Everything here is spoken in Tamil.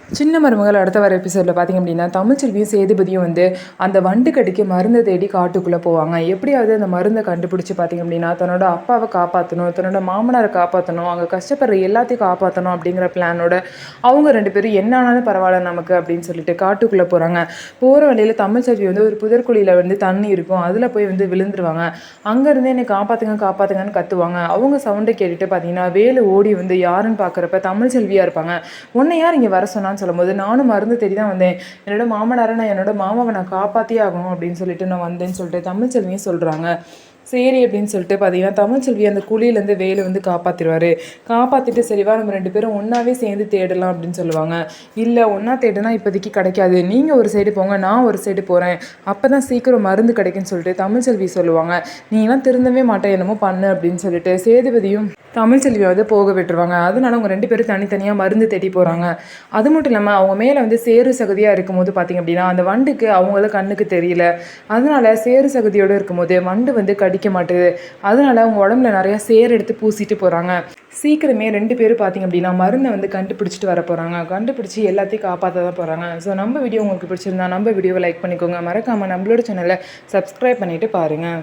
சின்ன மருமகள் அடுத்த வர எபிசோடில் பார்த்திங்க அப்படின்னா தமிழ்ச்செல்வியும் சேதுபதியும் வந்து அந்த வண்டு கடிக்கு மருந்தை தேடி காட்டுக்குள்ளே போவாங்க. எப்படியாவது அந்த மருந்தை கண்டுபிடிச்சி பார்த்திங்க அப்படின்னா தன்னோட அப்பாவை காப்பாற்றணும், தன்னோட மாமனாரை காப்பாற்றணும், அங்கே கஷ்டப்படுற எல்லாத்தையும் காப்பாற்றணும் அப்படிங்கிற பிளானோட அவங்க 2 பேரும் என்ன ஆனாலும் பரவாயில்ல நமக்கு அப்படின்னு சொல்லிட்டு காட்டுக்குள்ளே போகிறாங்க. போகிற வழியில் தமிழ்ச்செல்வி வந்து ஒரு புதற்குழியில் வந்து தண்ணி இருக்கும், அதில் போய் வந்து விழுந்துருவாங்க. அங்கேருந்து என்னை காப்பாற்றுங்க காப்பாற்றுங்கன்னு கத்துவாங்க. அவங்க சவுண்டை கேட்டுட்டு பார்த்தீங்கன்னா வேலு ஓடி வந்து யாருன்னு பார்க்குறப்ப தமிழ்ச்செல்வியாக இருப்பாங்க. உன்னை யார் இங்கே வர சொன்னான்னு சொல்லும்போது, நானும் மருந்து தேடி தான் வந்தேன், என்னோட மாமனாரை நான் என்னோட மாமாவை நான் காப்பாற்றியே ஆகணும் அப்படின்னு சொல்லிட்டு நான் வந்தேன்னு சொல்லிட்டு தமிழ்ச்செல்வியும் சொல்கிறாங்க. சரி அப்படின்னு சொல்லிட்டு பார்த்தீங்கன்னா தமிழ்ச்செல்வி அந்த குழியிலேருந்து வேலு வந்து காப்பாற்றிடுவார். காப்பாற்றிட்டு சரிவா நம்ம 2 பேரும் ஒன்றாவே சேர்ந்து தேடலாம் அப்படின்னு சொல்லுவாங்க. இல்லை ஒன்றா தேடுனா இப்போதைக்கு கிடைக்காது, நீங்கள் ஒரு சைடு போங்க, நான் ஒரு சைடு போகிறேன், அப்போ தான் சீக்கிரம் மருந்து கிடைக்குன்னு சொல்லிட்டு தமிழ்ச்செல்வி சொல்லுவாங்க. நீங்களாம் திருந்தவே மாட்டேன் என்னமோ பண்ணு அப்படின்னு சொல்லிட்டு சேதுபதியும் தமிழ்ச்செல்வியை வந்து போக விட்டுருவாங்க. அதனால அவங்க 2 பேரும் தனித்தனியாக மருந்து தேடி போகிறாங்க. அது மட்டும் இல்லாமல் அவங்க மேலே வந்து சேறு சகதியாக இருக்கும்போது பார்த்திங்க அப்படின்னா அந்த வண்டுக்கு அவங்கள கண்ணுக்கு தெரியல. அதனால சேறு சகதியோடு இருக்கும்போது வண்டு வந்து கடிக்க மாட்டுது. அதனால அவங்க உடம்புல நிறையா சேறு எடுத்து பூசிட்டு போகிறாங்க. சீக்கிரமே 2 பேரும் பார்த்திங்க அப்படின்னா மருந்தை வந்து கண்டுபிடிச்சிட்டு வர போகிறாங்க. கண்டுபிடிச்சி எல்லாத்தையும் காப்பாற்ற தான் போகிறாங்க. ஸோ நம்ம வீடியோ உங்களுக்கு பிடிச்சிருந்தா நம்ம வீடியோவை லைக் பண்ணிக்கோங்க. மறக்காமல் நம்மளோட சேனலை சப்ஸ்கிரைப் பண்ணிவிட்டு பாருங்கள்.